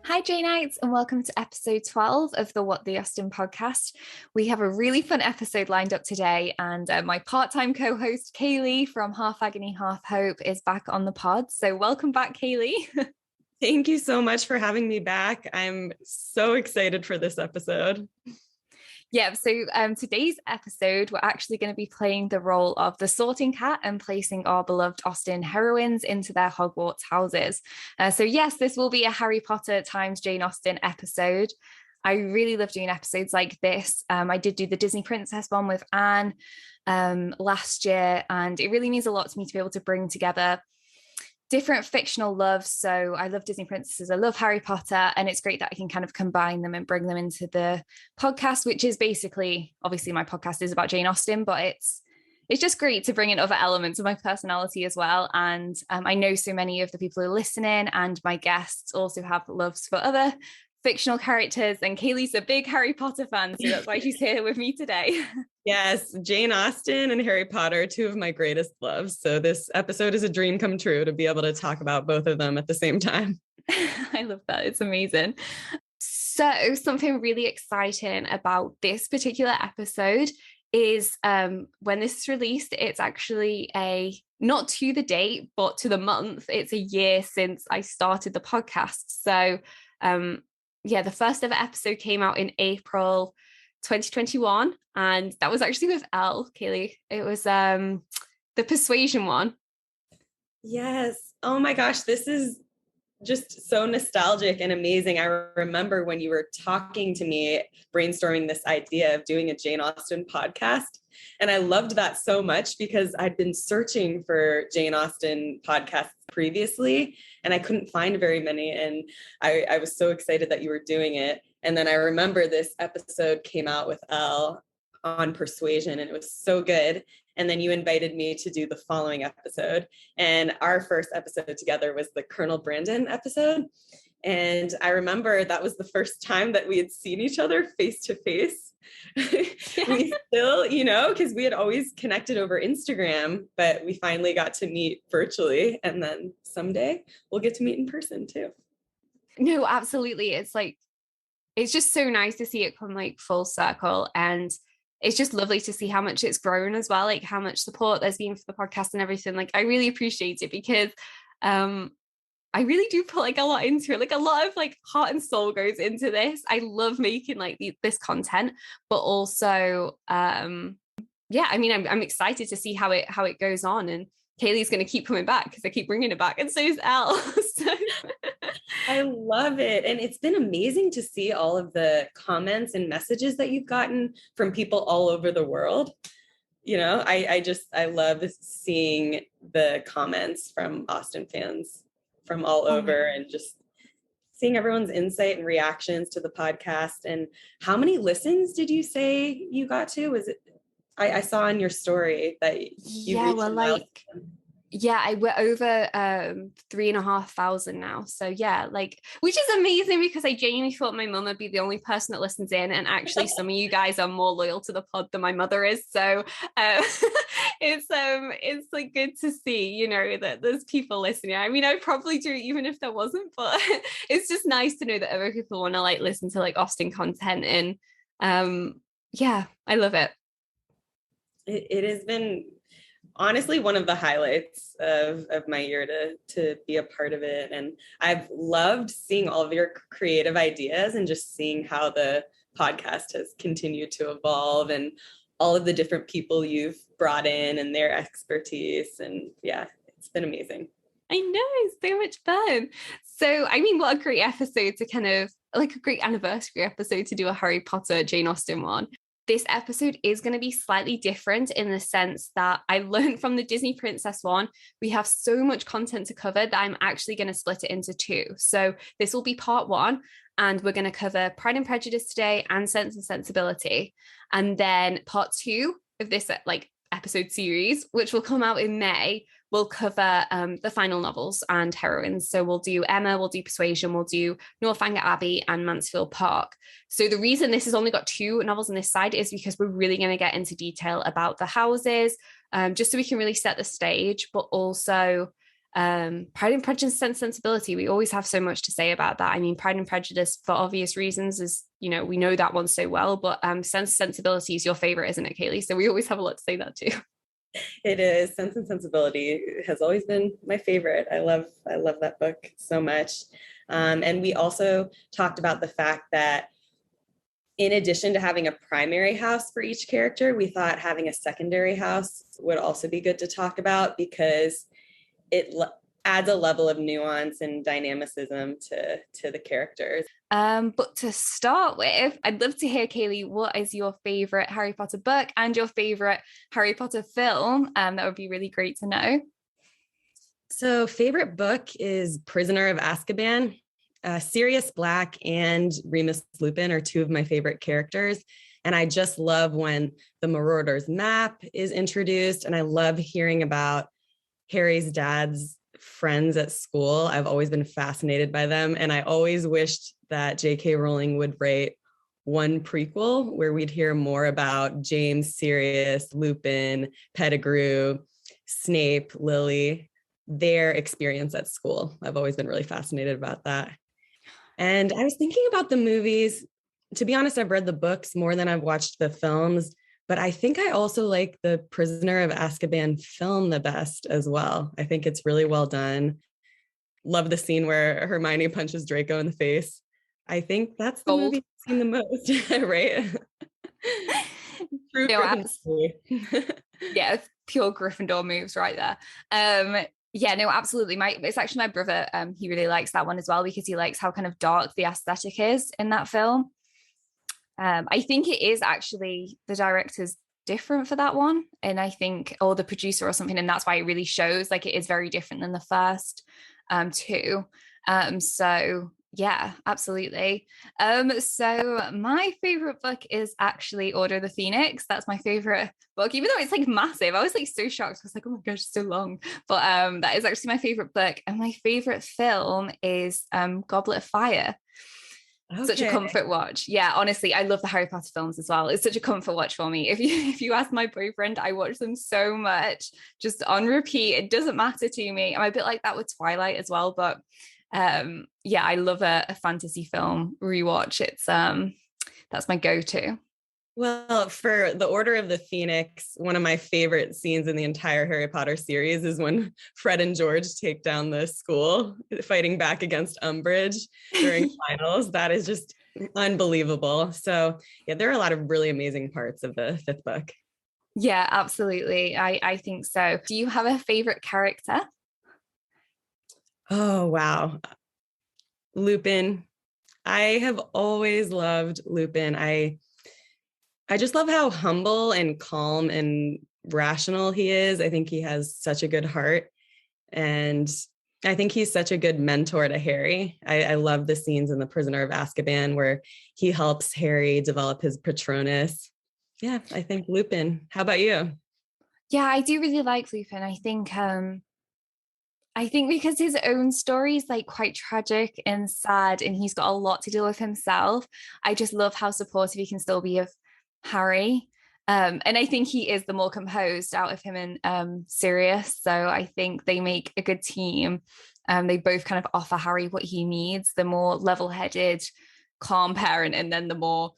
Hi, Janeites, and welcome to episode 12 of the What the Austen podcast. We have a really fun episode lined up today, and my part-time co-host, Caily from Half Agony, Half Hope, is back on the pod. So welcome back, Caily. Thank you so much for having me back. I'm so excited for this episode. Yeah, so today's episode, we're actually going to be playing the role of the sorting cat and placing our beloved Austen heroines into their Hogwarts houses. So yes, this will be a Harry Potter times Jane Austen episode. I really love doing episodes like this. I did do the Disney Princess one with Anne last year, and it really means a lot to me to be able to bring together different fictional loves. So I love Disney princesses, I love Harry Potter, and it's great that I can kind of combine them and bring them into the podcast, which is basically, obviously my podcast is about Jane Austen, but it's just great to bring in other elements of my personality as well. And I know so many of the people who are listening and my guests also have loves for other fictional characters, and Caily's a big Harry Potter fan, so that's why she's here with me today. Yes, Jane Austen and Harry Potter, two of my greatest loves. So this episode is a dream come true to be able to talk about both of them at the same time. I love that. It's amazing. So something really exciting about this particular episode is when this is released, it's actually not to the date, but to the month. It's a year since I started the podcast. So the first ever episode came out in April 2021, and that was actually with Elle, Caily. It was the Persuasion one. Yes. Oh my gosh, this is just so nostalgic and amazing. I remember when you were talking to me, brainstorming this idea of doing a Jane Austen podcast. And I loved that so much because I'd been searching for Jane Austen podcasts previously, and I couldn't find very many. And I was so excited that you were doing it. And then I remember this episode came out with Elle on Persuasion, and it was so good. And then you invited me to do the following episode. And our first episode together was the Colonel Brandon episode. And I remember that was the first time that we had seen each other face to face. We still, because we had always connected over Instagram, but we finally got to meet virtually. And then someday we'll get to meet in person too. No, absolutely. It's just so nice to see it come full circle, and it's just lovely to see how much it's grown as well, how much support there's been for the podcast and everything. I really appreciate it because I really do put a lot into it. A lot of heart and soul goes into this. I love making this content, but also I'm excited to see how it goes on, and Caily's going to keep coming back because I keep bringing it back, and so is Elle. So I love it. And it's been amazing to see all of the comments and messages that you've gotten from people all over the world. I love seeing the comments from Austen fans from all over, and just seeing everyone's insight and reactions to the podcast. And how many listens did you say you got to? Was it, I saw in your story that you reached we're over 3,500 now. So which is amazing because I genuinely thought my mum would be the only person that listens in, and actually some of you guys are more loyal to the pod than my mother is. So it's good to see, that there's people listening. I mean, I'd probably do it even if there wasn't, but it's just nice to know that other people want to listen to Austen content, and I love it. It has been honestly one of the highlights of my year to be a part of it. And I've loved seeing all of your creative ideas and just seeing how the podcast has continued to evolve, and all of the different people you've brought in and their expertise. And it's been amazing. I know, it's so much fun. So, I mean, what a great episode to kind of a great anniversary episode to do a Harry Potter Jane Austen one. This episode is going to be slightly different in the sense that I learned from the Disney Princess one, we have so much content to cover that I'm actually going to split it into two. So this will be part one, and we're going to cover Pride and Prejudice today and Sense and Sensibility. And then part two of this episode series, which will come out in May, we'll cover the final novels and heroines. So we'll do Emma, we'll do Persuasion, we'll do Northanger Abbey and Mansfield Park. So the reason this has only got two novels on this side is because we're really going to get into detail about the houses, just so we can really set the stage, but also Pride and Prejudice, Sensibility. We always have so much to say about that. I mean, Pride and Prejudice, for obvious reasons, is, you know, we know that one so well, but Sensibility is your favorite, isn't it, Caily? So we always have a lot to say that too. It is. Sense and Sensibility has always been my favorite. I love that book so much. And we also talked about the fact that in addition to having a primary house for each character, we thought having a secondary house would also be good to talk about, because it adds a level of nuance and dynamicism to the characters. But to start with, I'd love to hear, Caily, what is your favorite Harry Potter book and your favorite Harry Potter film? That would be really great to know. So favorite book is Prisoner of Azkaban. Sirius Black and Remus Lupin are two of my favorite characters. And I just love when the Marauder's map is introduced. And I love hearing about Harry's dad's friends at school. I've always been fascinated by them. And I always wished that J.K. Rowling would write one prequel where we'd hear more about James, Sirius, Lupin, Pettigrew, Snape, Lily, their experience at school. I've always been really fascinated about that. And I was thinking about the movies. To be honest, I've read the books more than I've watched the films, but I think I also like the Prisoner of Azkaban film the best as well. I think it's really well done. Love the scene where Hermione punches Draco in the face. I think that's the movie I've seen the most, right? True. Yeah, pure Gryffindor moves right there. Yeah, no, absolutely. It's actually my brother. He really likes that one as well, because he likes how kind of dark the aesthetic is in that film. I think it is actually the director's different for that one, and I think, or the producer or something, and that's why it really shows like it is very different than the first two. So yeah, absolutely. So my favorite book is actually Order of the Phoenix. That's my favorite book, even though it's like massive. I was like so shocked. I was like, oh my gosh, it's so long. But that is actually my favorite book. And my favorite film is Goblet of Fire. Okay. Such a comfort watch. Yeah, honestly, I love the Harry Potter films as well. It's such a comfort watch for me. If you ask my boyfriend, I watch them so much, just on repeat. It doesn't matter to me. I'm a bit like that with Twilight as well, but yeah, I love a fantasy film rewatch. It's that's my go-to. Well, for the Order of the Phoenix, one of my favorite scenes in the entire Harry Potter series is when Fred and George take down the school, fighting back against Umbridge during finals. That is just unbelievable. So yeah, there are a lot of really amazing parts of the fifth book. Yeah, absolutely. I think so. Do you have a favorite character? Oh, wow. Lupin. I have always loved Lupin. I just love how humble and calm and rational he is. I think he has such a good heart. And I think he's such a good mentor to Harry. I love the scenes in The Prisoner of Azkaban where he helps Harry develop his Patronus. Yeah, I think Lupin. How about you? Yeah, I do really like Lupin. I think because his own story is like quite tragic and sad, and he's got a lot to deal with himself. I just love how supportive he can still be of Harry. And I think he is the more composed out of him and Sirius. So I think they make a good team. They both kind of offer Harry what he needs, the more level-headed, calm parent, and then the more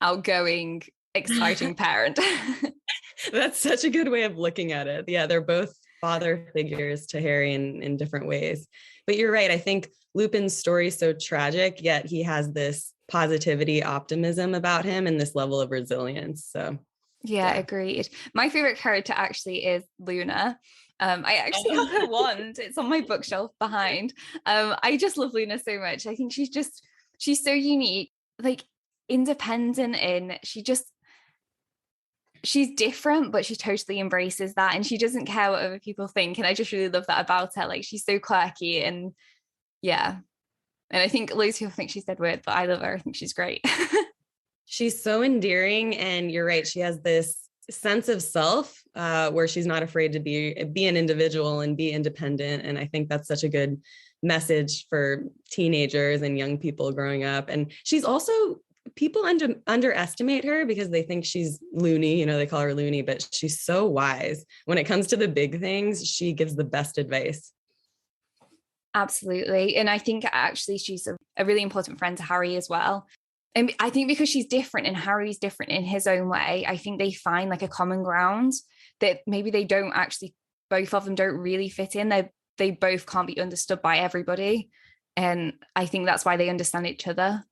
outgoing, exciting parent. That's such a good way of looking at it. Yeah, they're both father figures to Harry in different ways. But you're right. I think Lupin's story is so tragic, yet he has this positivity, optimism about him and this level of resilience. So yeah, agreed. My favorite character actually is Luna. I actually have her wand. It's on my bookshelf behind. I just love Luna so much. I think she's so unique, like independent, and she's different, but she totally embraces that, and she doesn't care what other people think. And I just really love that about her. Like, she's so quirky, and yeah. And I think loads of people think she's dead weird, but I love her. I think she's great. She's so endearing, and you're right. She has this sense of self where she's not afraid to be an individual and be independent. And I think that's such a good message for teenagers and young people growing up. And she's also, people underestimate her because they think she's loony, they call her loony, but she's so wise. When it comes to the big things, she gives the best advice. Absolutely. And I think actually she's a really important friend to Harry as well. And I think because she's different and Harry's different in his own way, I think they find like a common ground that maybe they don't actually, both of them don't really fit in. They both can't be understood by everybody. And I think that's why they understand each other.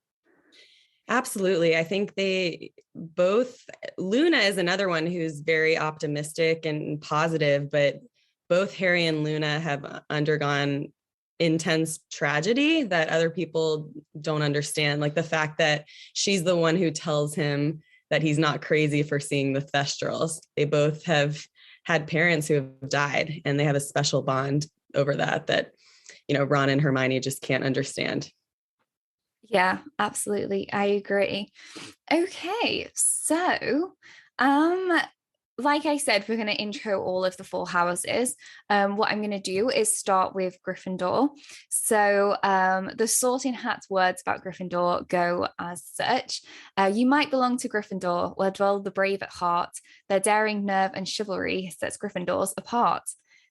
Absolutely. I think they both, Luna is another one who's very optimistic and positive, but both Harry and Luna have undergone intense tragedy that other people don't understand. Like the fact that she's the one who tells him that he's not crazy for seeing the Thestrals. They both have had parents who have died, and they have a special bond over that, Ron and Hermione just can't understand. Yeah, absolutely. I agree. Okay, so like I said, we're going to intro all of the four houses. What I'm going to do is start with Gryffindor. So the Sorting Hat's words about Gryffindor go as such. You might belong to Gryffindor, where dwell the brave at heart. Their daring, nerve, and chivalry sets Gryffindors apart.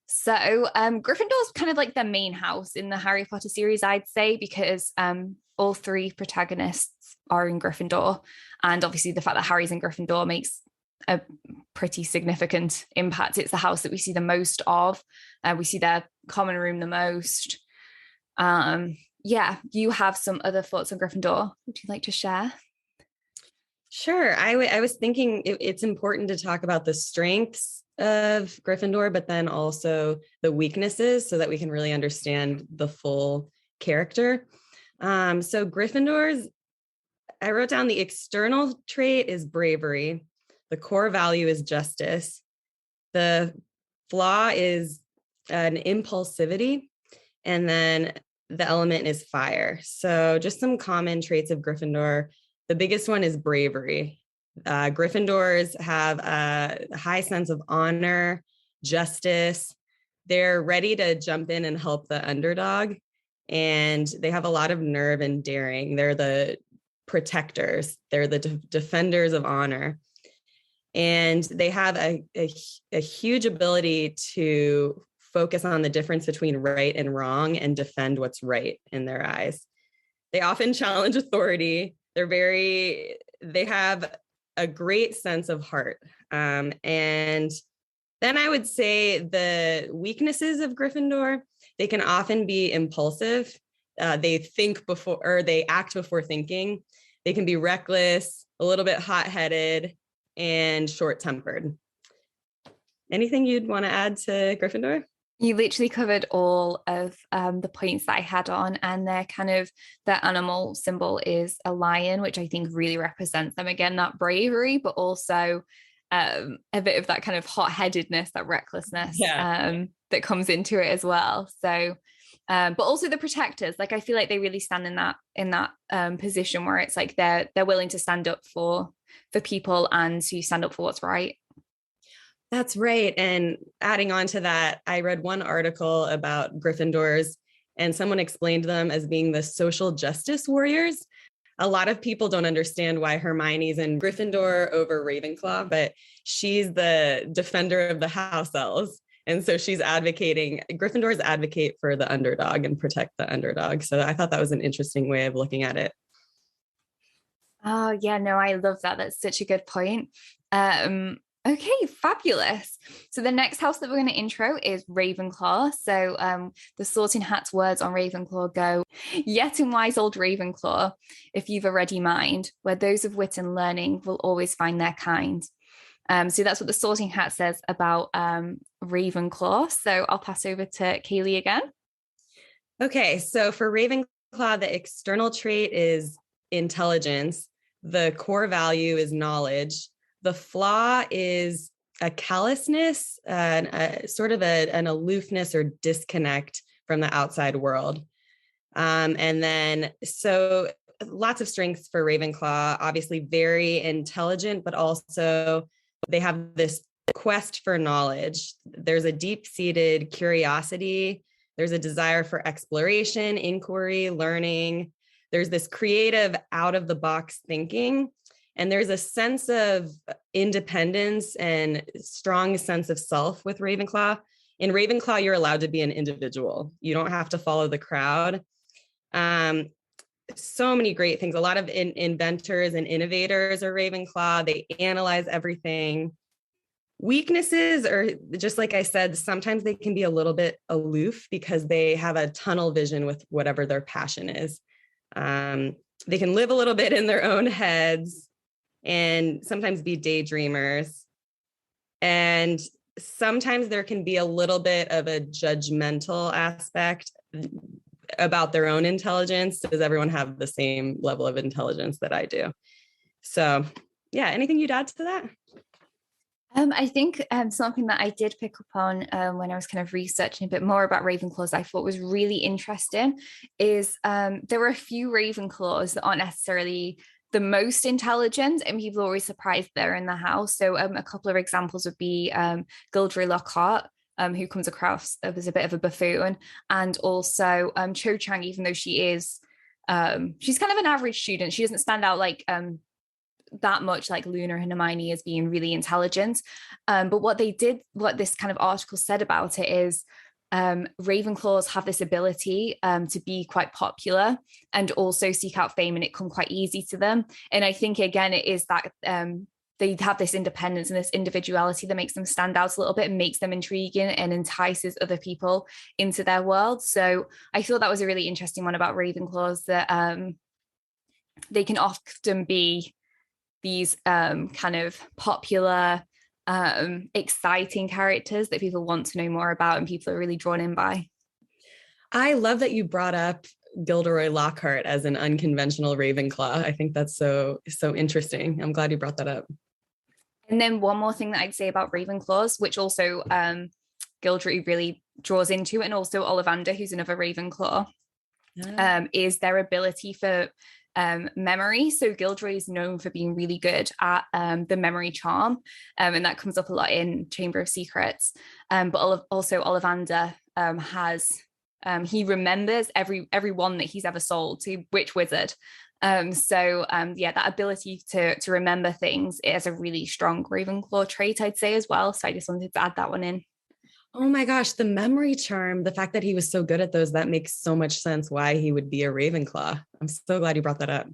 So Gryffindor's kind of like the main house in the Harry Potter series, I'd say, because all three protagonists are in Gryffindor. And obviously the fact that Harry's in Gryffindor makes a pretty significant impact. It's the house that we see the most of. We see their common room the most. You have some other thoughts on Gryffindor. Would you like to share? Sure. I was thinking it's important to talk about the strengths of Gryffindor, but then also the weaknesses so that we can really understand the full character. So Gryffindor's, I wrote down the external trait is bravery. The core value is justice. The flaw is an impulsivity. And then the element is fire. So just some common traits of Gryffindor. The biggest one is bravery. Gryffindors have a high sense of honor, justice. They're ready to jump in and help the underdog. And they have a lot of nerve and daring. They're the protectors. They're the defenders of honor. And they have a huge ability to focus on the difference between right and wrong and defend what's right in their eyes. They often challenge authority. They have a great sense of heart. And then I would say the weaknesses of Gryffindor, they can often be impulsive. They think before, or they act before thinking. They can be reckless, a little bit hot-headed, and short-tempered. Anything you'd want to add to Gryffindor? You literally covered all of the points that I had on, and their animal symbol is a lion, which I think really represents them. Again, that bravery, but also a bit of that kind of hot-headedness, that recklessness that comes into it as well. So, but also the protectors. Like I feel like they really stand in that position where it's like they're willing to stand up for people and to stand up for what's right. That's right. And adding on to that, I read one article about Gryffindors, and someone explained them as being the social justice warriors. A lot of people don't understand why Hermione's in Gryffindor over Ravenclaw, but she's the defender of the house elves. And so Gryffindors advocate for the underdog and protect the underdog. So I thought that was an interesting way of looking at it. Oh, yeah, no, I love that. That's such a good point. Okay, fabulous. So the next house that we're going to intro is Ravenclaw. So the Sorting Hat's words on Ravenclaw go, yet in wise old Ravenclaw, if you've a ready mind, where those of wit and learning will always find their kind. So that's what the Sorting Hat says about Ravenclaw. So I'll pass over to Caily again. Okay, so for Ravenclaw, the external trait is intelligence. The core value is knowledge. The flaw is a callousness, sort of an aloofness or disconnect from the outside world. And then, so lots of strengths for Ravenclaw, obviously very intelligent, but also they have this quest for knowledge. There's a deep-seated curiosity. There's a desire for exploration, inquiry, learning. There's this creative out-of-the-box thinking. And there's a sense of independence and strong sense of self with Ravenclaw. In Ravenclaw, you're allowed to be an individual. You don't have to follow the crowd. So many great things. A lot of inventors and innovators are Ravenclaw. They analyze everything. Weaknesses are, just like I said, sometimes they can be a little bit aloof because they have a tunnel vision with whatever their passion is. They can live a little bit in their own heads and sometimes be daydreamers. And sometimes there can be a little bit of a judgmental aspect about their own intelligence. Does everyone have the same level of intelligence that I do? So yeah, anything you'd add to that? I think something that I did pick up on when I was kind of researching a bit more about Ravenclaws, I thought was really interesting, is there were a few Ravenclaws that aren't necessarily the most intelligent, and people are always surprised they're in the house. So a couple of examples would be Gilderoy Lockhart, who comes across as a bit of a buffoon, and also Cho Chang, even though she's kind of an average student. She doesn't stand out like that much like Luna and Hermione as being really intelligent. But what this kind of article said about it is Ravenclaws have this ability to be quite popular and also seek out fame, and it come quite easy to them. And I think, again, it is that they have this independence and this individuality that makes them stand out a little bit and makes them intriguing and entices other people into their world. So I thought that was a really interesting one about Ravenclaws, that they can often be these kind of popular, exciting characters that people want to know more about and people are really drawn in by. I love that you brought up Gilderoy Lockhart as an unconventional Ravenclaw. I think that's so interesting. I'm glad you brought that up. And then one more thing that I'd say about Ravenclaws, which also Gilderoy really draws into, and also Ollivander, who's another Ravenclaw, is their ability for memory. So Gilderoy is known for being really good at the memory charm, and that comes up a lot in Chamber of Secrets. But also Ollivander has he remembers every one that he's ever sold to which wizard. That ability to remember things is a really strong Ravenclaw trait, I'd say, as well. So I just wanted to add that one in. Oh my gosh, the memory charm, the fact that he was so good at those, that makes so much sense why he would be a Ravenclaw. I'm so glad you brought that up.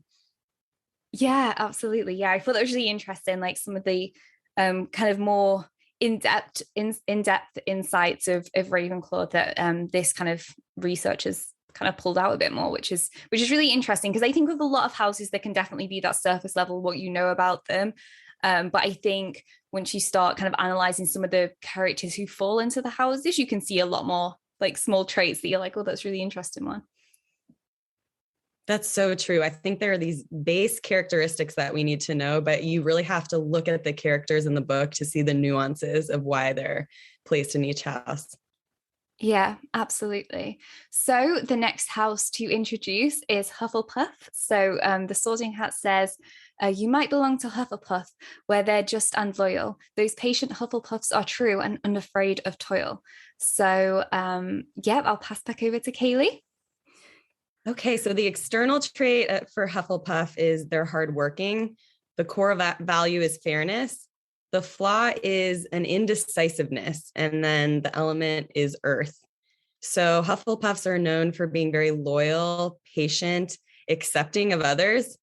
Yeah, absolutely. Yeah, I thought that was really interesting, like some of the kind of more in-depth insights of Ravenclaw that this kind of research has kind of pulled out a bit more, which is really interesting, because I think with a lot of houses there can definitely be that surface level what you know about them. But I think once you start kind of analyzing some of the characters who fall into the houses, you can see a lot more like small traits that you're like, oh, that's really interesting one. That's so true. I think there are these base characteristics that we need to know, but you really have to look at the characters in the book to see the nuances of why they're placed in each house. Yeah, absolutely. So the next house to introduce is Hufflepuff. So the Sorting Hat says, you might belong to Hufflepuff, where they're just and loyal. Those patient Hufflepuffs are true and unafraid of toil. So I'll pass back over to Caily. Okay, so the external trait for Hufflepuff is they're hardworking. The core value is fairness. The flaw is an indecisiveness, and then the element is earth. So Hufflepuffs are known for being very loyal, patient, accepting of others.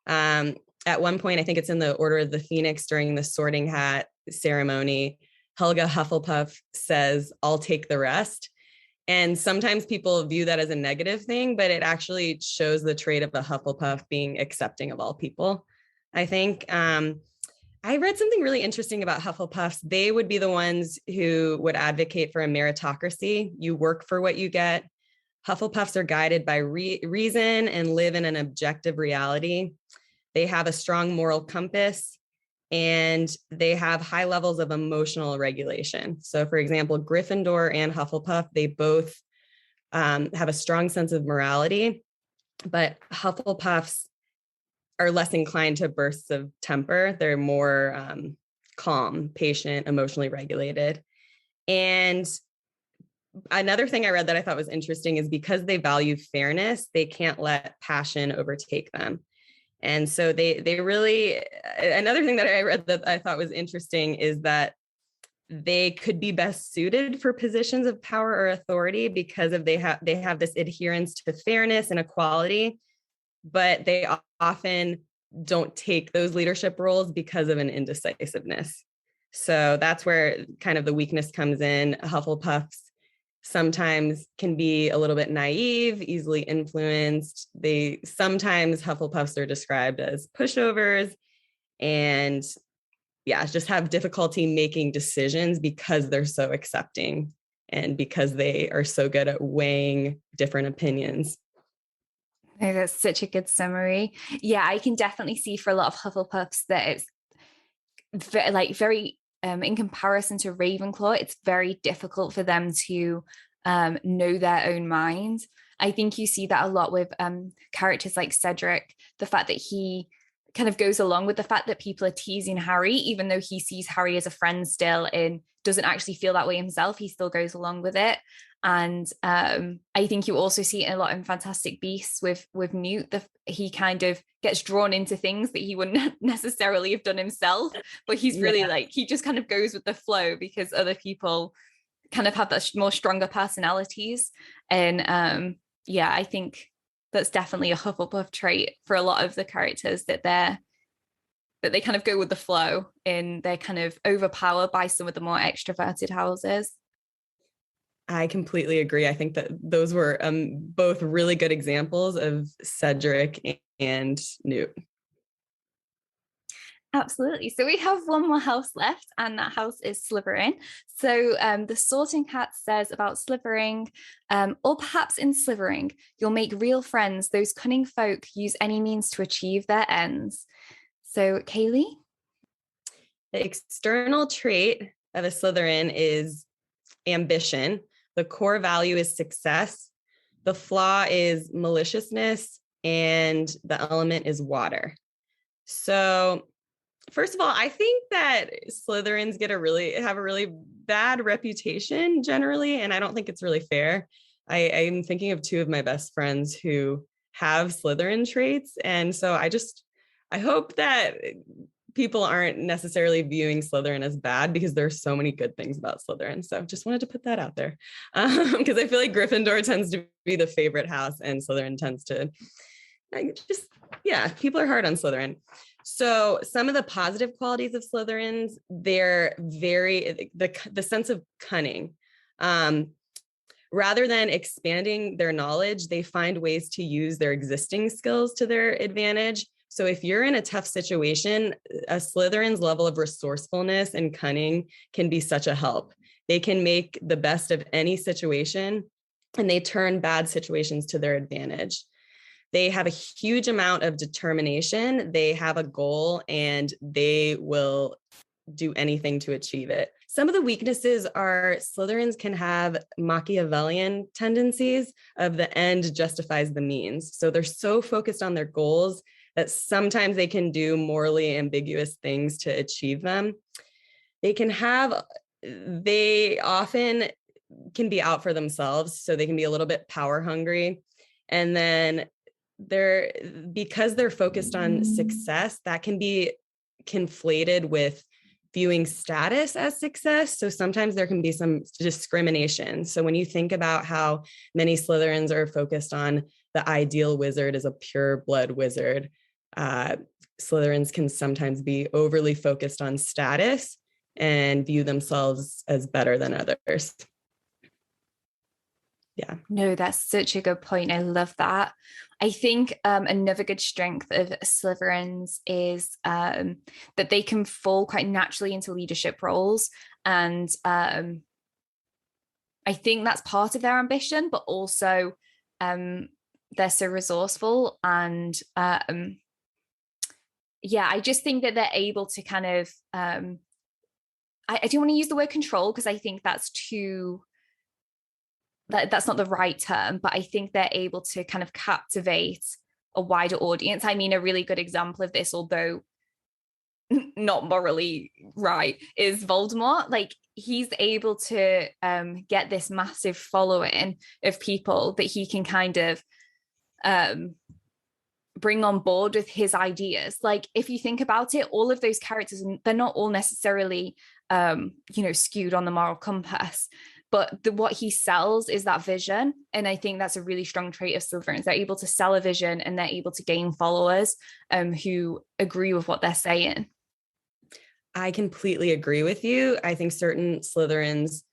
At one point, I think it's in the Order of the Phoenix during the Sorting Hat ceremony, Helga Hufflepuff says, "I'll take the rest." And sometimes people view that as a negative thing, but it actually shows the trait of a Hufflepuff being accepting of all people. I think I read something really interesting about Hufflepuffs. They would be the ones who would advocate for a meritocracy. You work for what you get. Hufflepuffs are guided by reason and live in an objective reality. They have a strong moral compass, and they have high levels of emotional regulation. So for example, Gryffindor and Hufflepuff, they both have a strong sense of morality, but Hufflepuffs are less inclined to bursts of temper. They're more calm, patient, emotionally regulated. And another thing I read that I thought was interesting is because they value fairness, they can't let passion overtake them. And so they really, another thing that I read that I thought was interesting is that they could be best suited for positions of power or authority because of they have this adherence to fairness and equality, but they often don't take those leadership roles because of an indecisiveness. So that's where kind of the weakness comes in. Hufflepuffs sometimes can be a little bit naive, easily influenced. Sometimes Hufflepuffs are described as pushovers and just have difficulty making decisions because they're so accepting and because they are so good at weighing different opinions. Oh, that's such a good summary. Yeah, I can definitely see for a lot of Hufflepuffs that it's very in comparison to Ravenclaw, it's very difficult for them to know their own mind. I think you see that a lot with characters like Cedric, the fact that he kind of goes along with the fact that people are teasing Harry, even though he sees Harry as a friend still and doesn't actually feel that way himself, he still goes along with it. And I think you also see it a lot in Fantastic Beasts with Newt. He kind of gets drawn into things that he wouldn't necessarily have done himself, but he's really he just kind of goes with the flow because other people kind of have that more stronger personalities. And I think that's definitely a Hufflepuff trait for a lot of the characters, that they kind of go with the flow and they're kind of overpowered by some of the more extroverted houses. I completely agree. I think that those were both really good examples of Cedric and Newt. Absolutely. So we have one more house left, and that house is Slytherin. So the Sorting Hat says about Slytherin, or perhaps in Slytherin, you'll make real friends. Those cunning folk use any means to achieve their ends. So Caily? The external trait of a Slytherin is ambition. The core value is success. The flaw is maliciousness, and the element is water. So first of all, I think that Slytherins have a really bad reputation generally, and I don't think it's really fair. I'm thinking of two of my best friends who have Slytherin traits, and so I hope that people aren't necessarily viewing Slytherin as bad, because there's so many good things about Slytherin. So just wanted to put that out there, because I feel like Gryffindor tends to be the favorite house, and Slytherin tends to people are hard on Slytherin. So some of the positive qualities of Slytherins, they're the sense of cunning. Rather than expanding their knowledge, they find ways to use their existing skills to their advantage. So if you're in a tough situation, a Slytherin's level of resourcefulness and cunning can be such a help. They can make the best of any situation, and they turn bad situations to their advantage. They have a huge amount of determination. They have a goal, and they will do anything to achieve it. Some of the weaknesses are Slytherins can have Machiavellian tendencies of the end justifies the means. So they're so focused on their goals that sometimes they can do morally ambiguous things to achieve them. They often can be out for themselves, so they can be a little bit power hungry. And then because they're focused on success, that can be conflated with viewing status as success. So sometimes there can be some discrimination. So when you think about how many Slytherins are focused on the ideal wizard as a pure blood wizard, Slytherins can sometimes be overly focused on status and view themselves as better than others. Yeah. No, that's such a good point. I love that. I think another good strength of Slytherins is that they can fall quite naturally into leadership roles. And I think that's part of their ambition, but also they're so resourceful. And I just think that they're able to kind of, I don't want to use the word control, because I think that's that's not the right term, but I think they're able to kind of captivate a wider audience. I mean, a really good example of this, although not morally right, is Voldemort. Like, he's able to get this massive following of people that he can kind of bring on board with his ideas. Like, if you think about it, all of those characters, they're not all necessarily skewed on the moral compass. But what he sells is that vision. And I think that's a really strong trait of Slytherins. They're able to sell a vision and they're able to gain followers who agree with what they're saying. I completely agree with you. I think certain Slytherins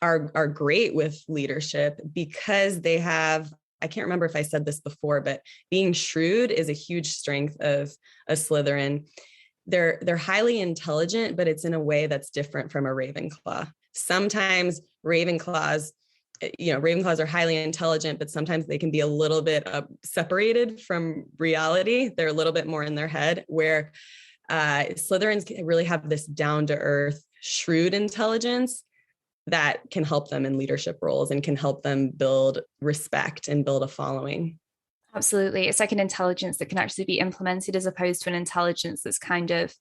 are great with leadership because they have, I can't remember if I said this before, but being shrewd is a huge strength of a Slytherin. They're highly intelligent, but it's in a way that's different from a Ravenclaw. Sometimes Ravenclaws are highly intelligent, but sometimes they can be a little bit separated from reality. They're a little bit more in their head, where Slytherins really have this down-to-earth, shrewd intelligence that can help them in leadership roles and can help them build respect and build a following. Absolutely. It's like an intelligence that can actually be implemented as opposed to an intelligence that's kind of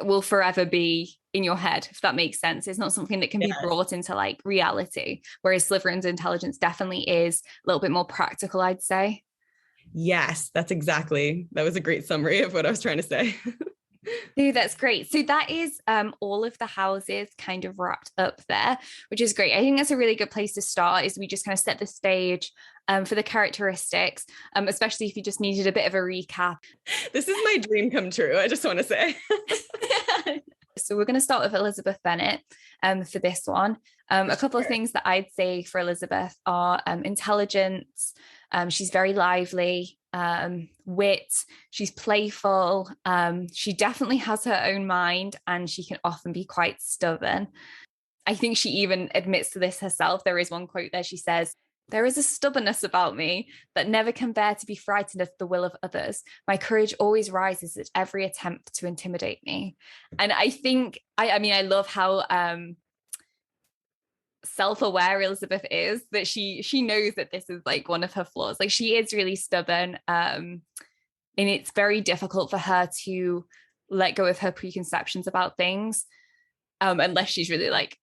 will forever be in your head, if that makes sense. It's not something that can be brought into like reality, whereas Slytherin's intelligence definitely is a little bit more practical, I'd say. Yes, that was a great summary of what I was trying to say. Ooh, that's great. So that is all of the houses kind of wrapped up there, which is great. I think that's a really good place to start, is we just kind of set the stage for the characteristics, especially if you just needed a bit of a recap. This is my dream come true, I just want to say. So we're going to start with Elizabeth Bennet for this one. A couple of things that I'd say for Elizabeth are intelligence. She's very lively, wit, she's playful. She definitely has her own mind and she can often be quite stubborn. I think she even admits to this herself. There is one quote there. She says, "There is a stubbornness about me that never can bear to be frightened at the will of others. My courage always rises at every attempt to intimidate me." And I think, I love how self-aware Elizabeth is, that she knows that this is like one of her flaws. Like, she is really stubborn, and it's very difficult for her to let go of her preconceptions about things, unless she's really like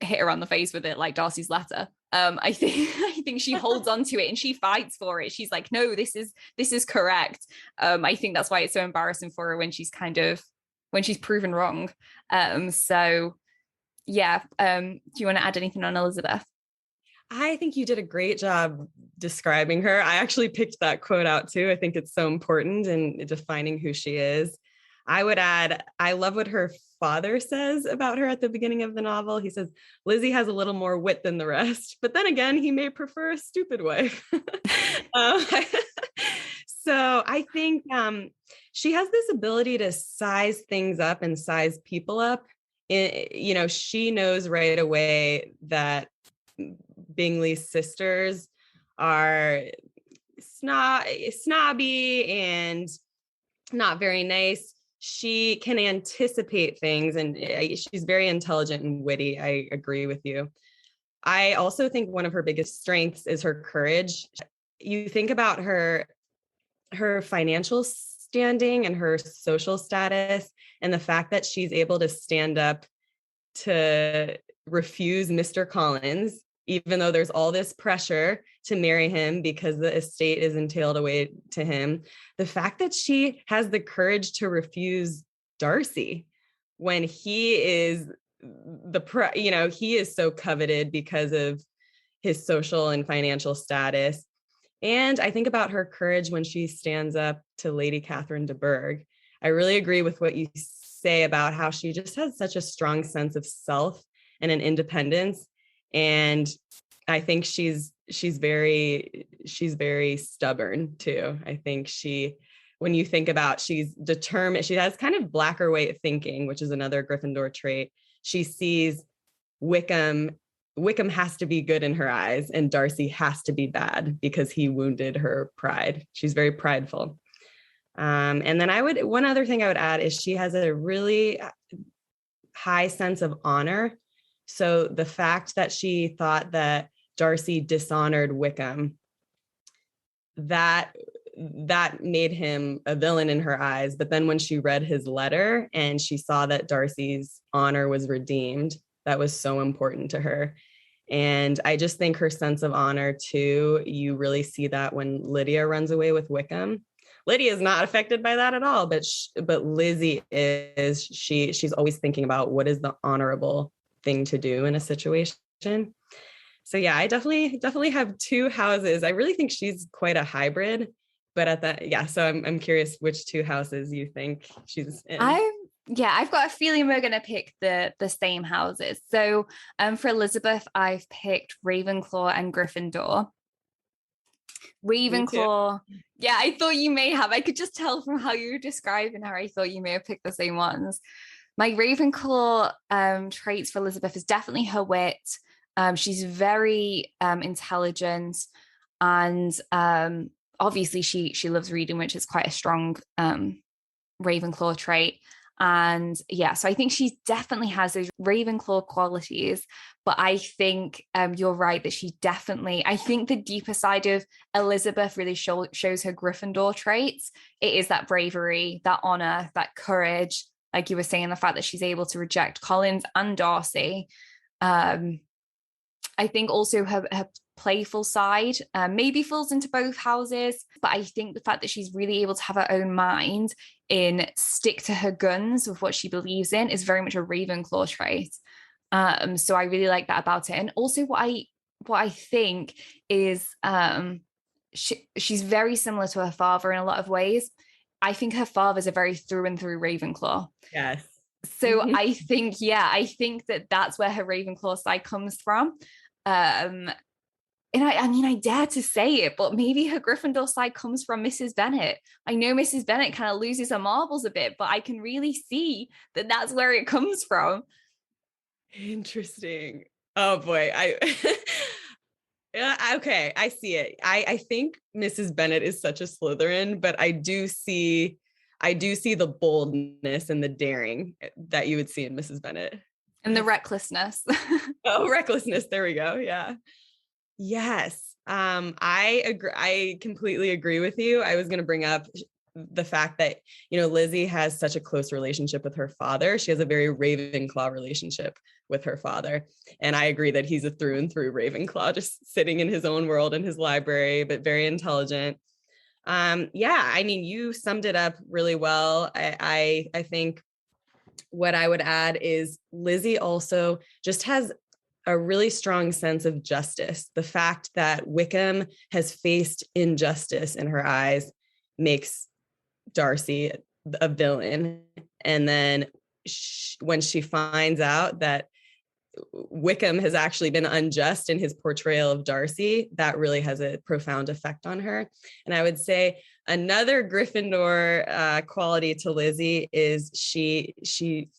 hit her on the face with it, like Darcy's letter. I think she holds on to it and she fights for it. She's like, no, this is correct. I think that's why it's so embarrassing for her when she's proven wrong. So yeah. Do you want to add anything on Elizabeth? I think you did a great job describing her. I actually picked that quote out too. I think it's so important in defining who she is. I would add, I love what her father says about her at the beginning of the novel. He says, "Lizzie has a little more wit than the rest, but then again, he may prefer a stupid wife." So I think she has this ability to size things up and size people up. She knows right away that Bingley's sisters are snobby and not very nice. She can anticipate things, and she's very intelligent and witty. I agree with you. I also think one of her biggest strengths is her courage. You think about her financial standing and her social status, and the fact that she's able to stand up to refuse Mr. Collins, even though there's all this pressure to marry him because the estate is entailed away to him. The fact that she has the courage to refuse Darcy when he is he is so coveted because of his social and financial status. And I think about her courage when she stands up to Lady Catherine de Bourgh. I really agree with what you say about how she just has such a strong sense of self and an independence. And I think she's very stubborn too. I think when you think about, she's determined, she has kind of black or white thinking, which is another Gryffindor trait. She sees Wickham has to be good in her eyes and Darcy has to be bad because he wounded her pride. She's very prideful. And then one other thing I would add is she has a really high sense of honor. So the fact that she thought that Darcy dishonored Wickham, that made him a villain in her eyes. But then when she read his letter and she saw that Darcy's honor was redeemed, that was so important to her. And I just think her sense of honor too, you really see that when Lydia runs away with Wickham. Lydia is not affected by that at all, but Lizzie is. She's always thinking about what is the honorable thing to do in a situation. So yeah, I definitely have two houses. I really think she's quite a hybrid, but so I'm curious which two houses you think she's in. I've got a feeling we're going to pick the same houses. So for Elizabeth, I've picked Ravenclaw and Gryffindor. Ravenclaw, yeah, I thought you may have. I could just tell from how you were describing her, I thought you may have picked the same ones. My Ravenclaw traits for Elizabeth is definitely her wit. She's very intelligent, and obviously she loves reading, which is quite a strong Ravenclaw trait. And yeah, so I think she definitely has those Ravenclaw qualities, but I think you're right that I think the deeper side of Elizabeth really shows her Gryffindor traits. It is that bravery, that honor, that courage, like you were saying, the fact that she's able to reject Collins and Darcy. I think also her playful side maybe falls into both houses, but I think the fact that she's really able to have her own mind and stick to her guns with what she believes in is very much a Ravenclaw trait. So I really like that about it. And also what I think is she's very similar to her father in a lot of ways. I think her father's a very through and through Ravenclaw. Yes. So I think that's where her Ravenclaw side comes from. And I mean, I dare to say it, but maybe her Gryffindor side comes from Mrs. Bennet. I know Mrs. Bennet kind of loses her marbles a bit, but I can really see that that's where it comes from. Interesting. Oh boy. Okay, I see it. I think Mrs. Bennet is such a Slytherin, but I do see the boldness and the daring that you would see in Mrs. Bennet. And the recklessness. Recklessness. There we go. Yeah. Yes. I agree. I completely agree with you. I was going to bring up the fact that, Lizzie has such a close relationship with her father. She has a very Ravenclaw relationship with her father. And I agree that he's a through and through Ravenclaw, just sitting in his own world in his library, but very intelligent. I mean, you summed it up really well. I think what I would add is Lizzie also just has a really strong sense of justice. The fact that Wickham has faced injustice in her eyes makes Darcy a villain. And then when she finds out that Wickham has actually been unjust in his portrayal of Darcy, that really has a profound effect on her. And I would say another Gryffindor quality to Lizzie is she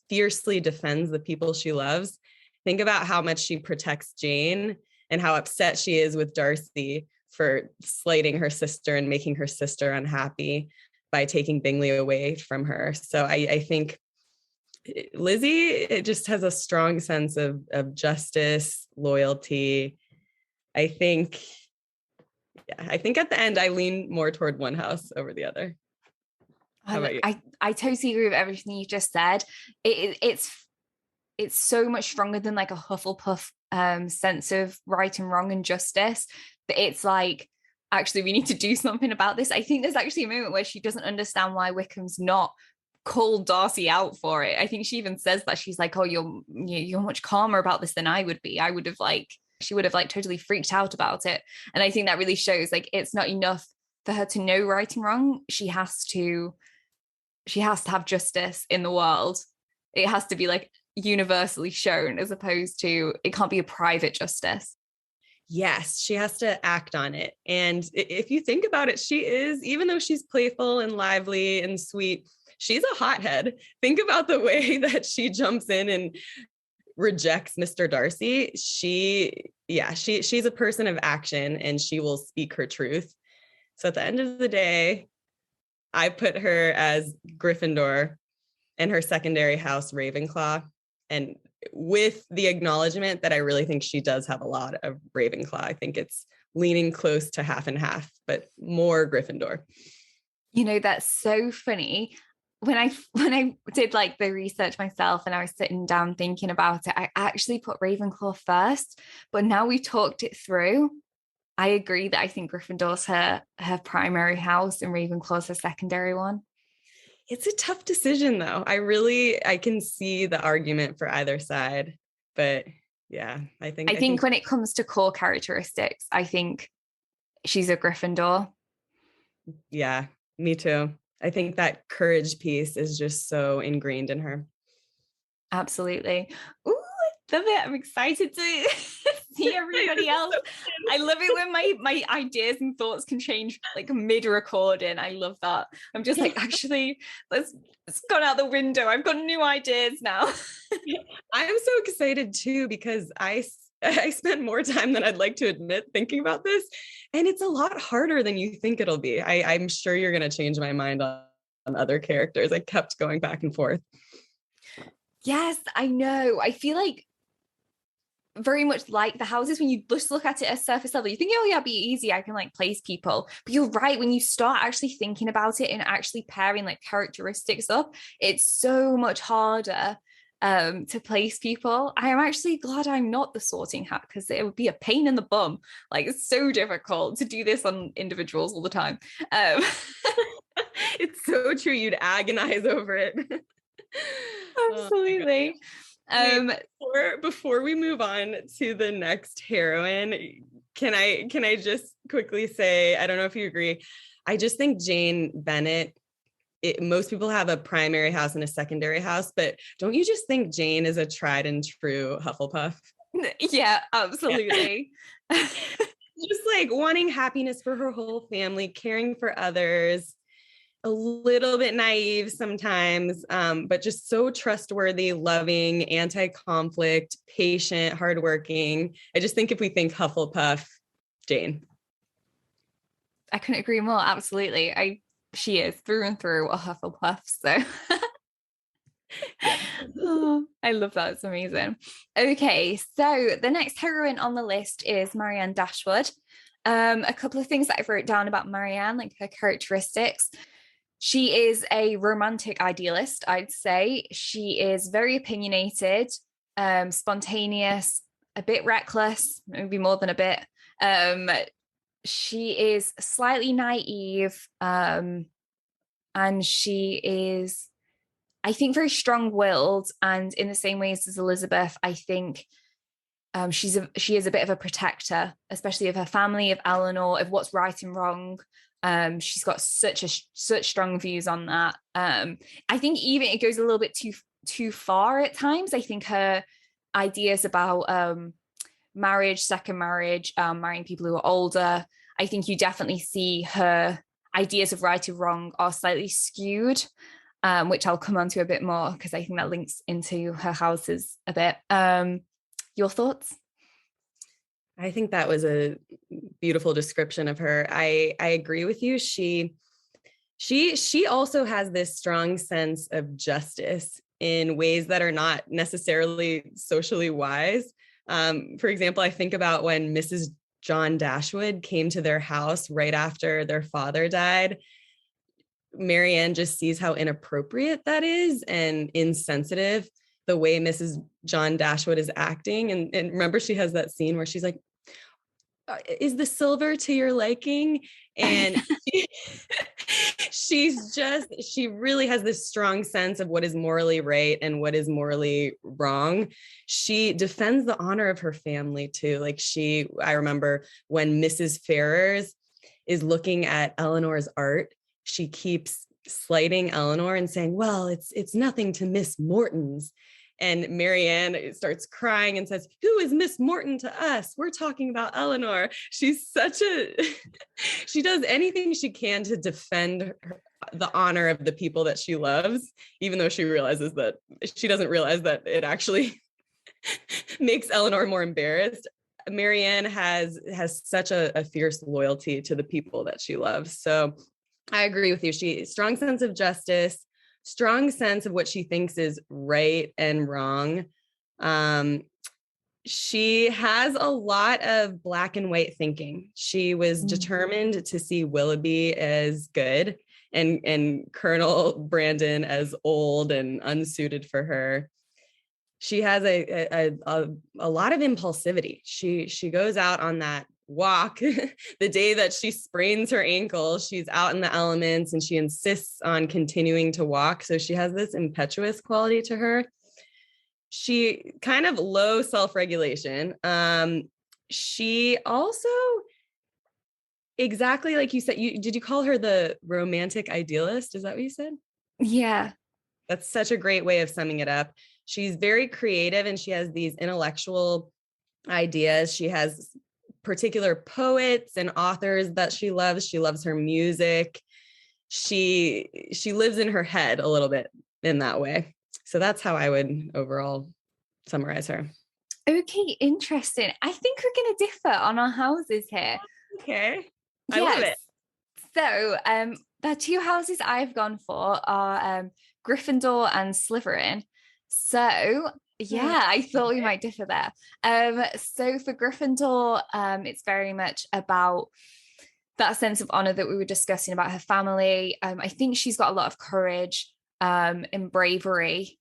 fiercely defends the people she loves. Think about how much she protects Jane and how upset she is with Darcy for slighting her sister and making her sister unhappy by taking Bingley away from her. So I think Lizzie just has a strong sense of justice, loyalty. I think at the end, I lean more toward one house over the other. How about you? I totally agree with everything you just said. It's so much stronger than like a Hufflepuff sense of right and wrong and justice. But it's like, actually, we need to do something about this. I think there's actually a moment where she doesn't understand why Wickham's not called Darcy out for it. I think she even says that. She's like, oh, you're much calmer about this than I would be. She would have totally freaked out about it. And I think that really shows like it's not enough for her to know right and wrong. She has to have justice in the world. It has to be like universally shown, as opposed to, it can't be a private justice. Yes, she has to act on it. And if you think about it, she is, even though she's playful and lively and sweet, she's a hothead. Think about the way that she jumps in and rejects Mr. Darcy. She's a person of action, and she will speak her truth. So at the end of the day, I put her as Gryffindor and her secondary house Ravenclaw, and with the acknowledgement that I really think she does have a lot of Ravenclaw. I think it's leaning close to half and half, but more Gryffindor. That's so funny. When I did like the research myself and I was sitting down thinking about it, I actually put Ravenclaw first, but now we've talked it through, I agree that I think Gryffindor's her primary house and Ravenclaw's her secondary one. It's a tough decision though. I can see the argument for either side, but yeah, I think when it comes to core characteristics, I think she's a Gryffindor. Yeah, me too. I think that courage piece is just so ingrained in her. Absolutely. Ooh, I love it. I'm excited to see everybody else. I love it when my ideas and thoughts can change like mid-recording. I love that. I'm just like, actually, let's gone out the window. I've got new ideas now. I'm so excited too, because I spent more time than I'd like to admit thinking about this. And it's a lot harder than you think it'll be. I'm sure you're going to change my mind on other characters. I kept going back and forth. Yes, I know. I feel like very much like the houses, when you just look at it at surface level, you think, oh yeah, it'll be easy, I can like place people. But you're right, when you start actually thinking about it and actually pairing like characteristics up, it's so much harder to place people. I am actually glad I'm not the sorting hat, because it would be a pain in the bum. Like, it's so difficult to do this on individuals all the time. It's so true. You'd agonize over it. Absolutely. Before we move on to the next heroine, can I just quickly say, I don't know if you agree, I just think Jane Bennet, most people have a primary house and a secondary house, but don't you just think Jane is a tried and true Hufflepuff? Yeah, absolutely. Just like wanting happiness for her whole family, caring for others, a little bit naive sometimes, but just so trustworthy, loving, anti-conflict, patient, hardworking. I just think if we think Hufflepuff, Jane. I couldn't agree more. Absolutely. She is through and through a Hufflepuff. So oh, I love that. It's amazing. Okay, so the next heroine on the list is Marianne Dashwood. A couple of things that I've wrote down about Marianne, like her characteristics. She is a romantic idealist, I'd say. She is very opinionated, spontaneous, a bit reckless, maybe more than a bit. She is slightly naive, and she is, I think, very strong-willed. And in the same ways as Elizabeth, I think she is a bit of a protector, especially of her family, of Elinor, of what's right and wrong. She's got such strong views on that. I think even it goes a little bit too far at times. I think her ideas about marriage, second marriage, marrying people who are older, I think you definitely see her ideas of right and wrong are slightly skewed, which I'll come on to a bit more, because I think that links into her houses a bit. Your thoughts? I think that was a beautiful description of her. I agree with you. She also has this strong sense of justice in ways that are not necessarily socially wise. For example, I think about when Mrs. John Dashwood came to their house right after their father died. Marianne just sees how inappropriate that is and insensitive, the way Mrs. John Dashwood is acting. And remember, she has that scene where she's like, is the silver to your liking? And she really has this strong sense of what is morally right and what is morally wrong. She defends the honor of her family too. Like I remember when Mrs. Ferrers is looking at Eleanor's art, she keeps slighting Elinor and saying, well, it's nothing to Miss Morton's. And Marianne starts crying and says, who is Miss Morton to us? We're talking about Elinor. She does anything she can to defend the honor of the people that she loves, even though she doesn't realize that it actually makes Elinor more embarrassed. Marianne has such a fierce loyalty to the people that she loves. So I agree with you. She strong sense of justice, strong sense of what she thinks is right and wrong. She has a lot of black and white thinking. She was determined to see Willoughby as good and Colonel Brandon as old and unsuited for her. She has a lot of impulsivity. She goes out on that walk. The day that she sprains her ankle, she's out in the elements and she insists on continuing to walk. So she has this impetuous quality to her. She kind of low self-regulation. She also, exactly like you said, did you call her the romantic idealist? Is that what you said? Yeah. That's such a great way of summing it up. She's very creative and she has these intellectual ideas. She has particular poets and authors that she loves. She loves her music. She lives in her head a little bit in that way. So that's how I would overall summarize her. Okay, interesting. I think we're going to differ on our houses here. Okay. I love it. So the two houses I've gone for are Gryffindor and Slytherin. So yeah, I thought we might differ there. So for Gryffindor, it's very much about that sense of honor that we were discussing about her family. I think she's got a lot of courage and bravery.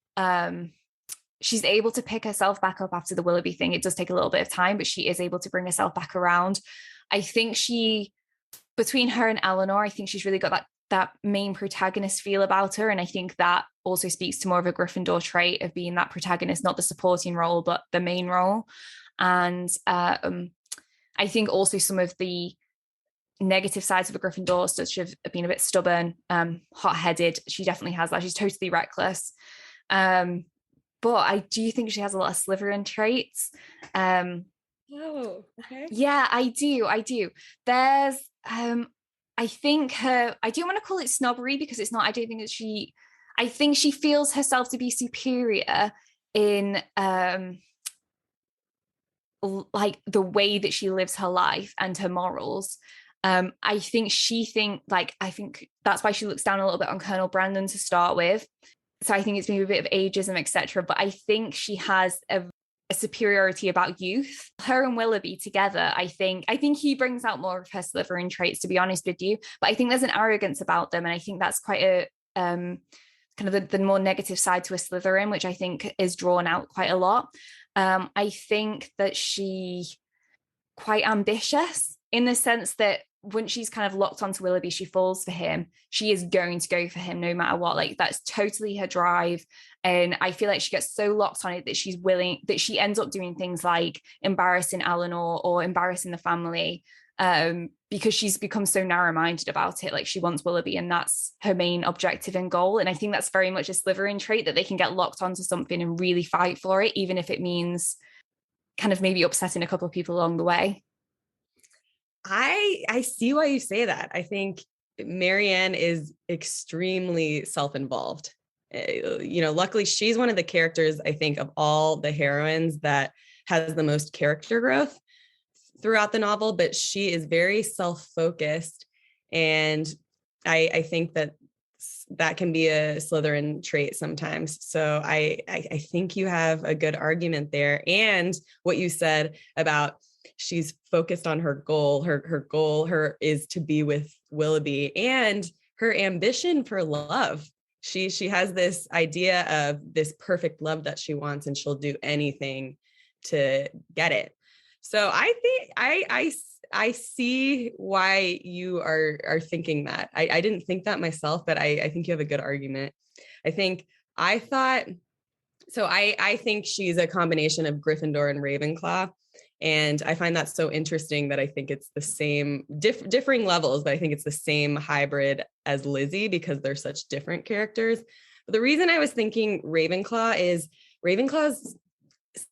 She's able to pick herself back up after the Willoughby thing. It does take a little bit of time, but she is able to bring herself back around. I think between her and Elinor, I think she's really got that main protagonist feel about her. And I think that also speaks to more of a Gryffindor trait of being that protagonist, not the supporting role, but the main role. And I think also some of the negative sides of a Gryffindor, such as being a bit stubborn, hot-headed, she definitely has that. She's totally reckless. But I do think she has a lot of Slytherin traits. Oh, okay. Yeah, I do. There's, I think I don't want to call it snobbery because it's not, I don't think that I think she feels herself to be superior in, like the way that she lives her life and her morals. I think I think that's why she looks down a little bit on Colonel Brandon to start with. So I think it's maybe a bit of ageism, etc. But I think she has a superiority about youth. Her and Willoughby together, I think he brings out more of her Slytherin traits, to be honest with you. But I think there's an arrogance about them, and I think that's quite a kind of the more negative side to a Slytherin, which I think is drawn out quite a lot. I think that she's quite ambitious in the sense that once she's kind of locked onto Willoughby, she falls for him. She is going to go for him no matter what. Like, that's totally her drive. And I feel like she gets so locked on it that she ends up doing things like embarrassing Elinor or embarrassing the family, because she's become so narrow-minded about it. Like, she wants Willoughby and that's her main objective and goal. And I think that's very much a Slytherin trait, that they can get locked onto something and really fight for it, even if it means kind of maybe upsetting a couple of people along the way. I see why you say that. I think Marianne is extremely self-involved. Luckily she's one of the characters, I think, of all the heroines that has the most character growth throughout the novel, but she is very self-focused. And I think that can be a Slytherin trait sometimes. So I think you have a good argument there. And what you said about she's focused on her goal. Her goal is to be with Willoughby, and her ambition for love. She has this idea of this perfect love that she wants, and she'll do anything to get it. So I think I see why you are thinking that. I didn't think that myself, but I think you have a good argument. I think she's a combination of Gryffindor and Ravenclaw. And I find that so interesting that I think it's the same differing levels, but I think it's the same hybrid as Lizzie because they're such different characters. But the reason I was thinking Ravenclaw is Ravenclaws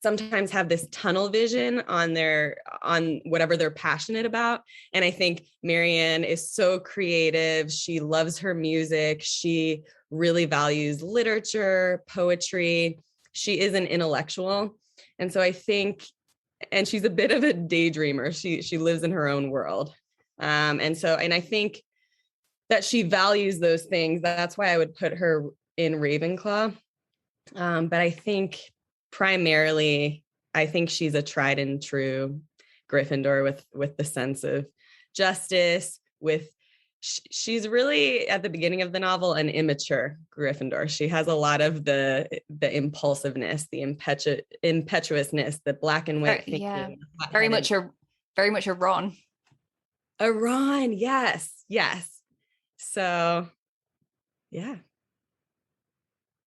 sometimes have this tunnel vision on whatever they're passionate about. And I think Marianne is so creative. She loves her music. She really values literature, poetry. She is an intellectual. And so I think, and she's a bit of a daydreamer. She lives in her own world. And I think that she values those things. That's why I would put her in Ravenclaw. But I think primarily, I think she's a tried and true Gryffindor with the sense of justice, she's really at the beginning of the novel an immature Gryffindor. She has a lot of the impulsiveness, the impetuousness, the black and white thinking. Yeah, very much a very much a Ron. A Ron, yes. So, yeah.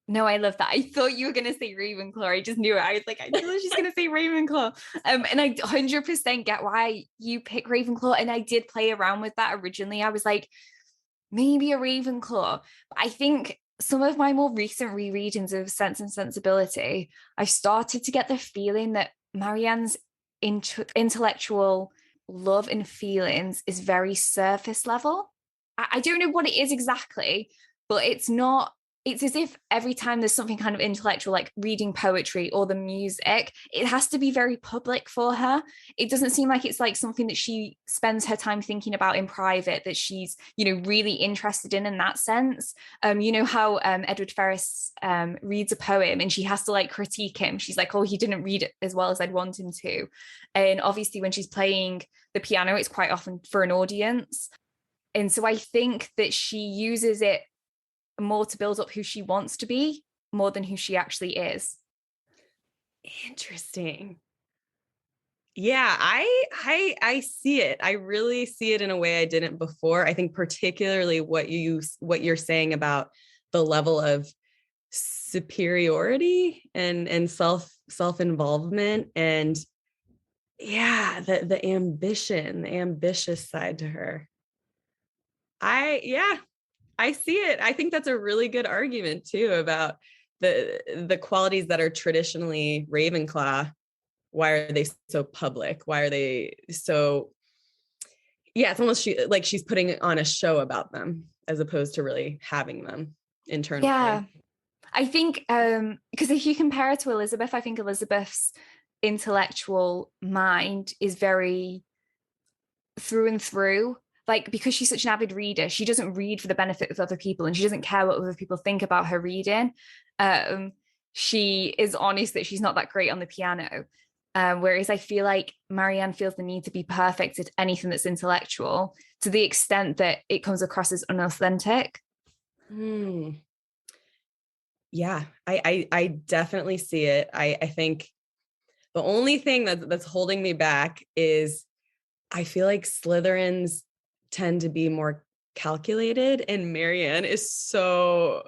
No, I love that. I thought you were going to say Ravenclaw. I just knew it. I was like, I know she's going to say Ravenclaw. And I 100% get why you pick Ravenclaw. And I did play around with that originally. I was like, maybe a Ravenclaw. But I think some of my more recent rereadings of Sense and Sensibility, I've started to get the feeling that Marianne's intellectual love and feelings is very surface level. I don't know what it is exactly, but it's not. It's as if every time there's something kind of intellectual, like reading poetry or the music, it has to be very public for her. It doesn't seem like it's like something that she spends her time thinking about in private, that she's, really interested in that sense. You know how Edward Ferrars reads a poem and she has to like critique him. She's like, oh, he didn't read it as well as I'd want him to. And obviously when she's playing the piano, it's quite often for an audience. And so I think that she uses it more to build up who she wants to be more than who she actually is. Interesting. Yeah, I see it. I really see it in a way I didn't before. I think particularly what you're saying about the level of superiority and self-involvement, and yeah, the ambition, the ambitious side to her. I see it. I think that's a really good argument too about the qualities that are traditionally Ravenclaw. Why are they so public? Why are they so? Yeah, it's almost like she's putting on a show about them as opposed to really having them internally. Yeah, I think because if you compare it to Elizabeth, I think Elizabeth's intellectual mind is very through and through. Like, because she's such an avid reader, she doesn't read for the benefit of other people and she doesn't care what other people think about her reading. She is honest that she's not that great on the piano. Whereas I feel like Marianne feels the need to be perfect at anything that's intellectual to the extent that it comes across as unauthentic. Yeah, I definitely see it. I think the only thing that's holding me back is I feel like Slytherins tend to be more calculated, and Marianne is so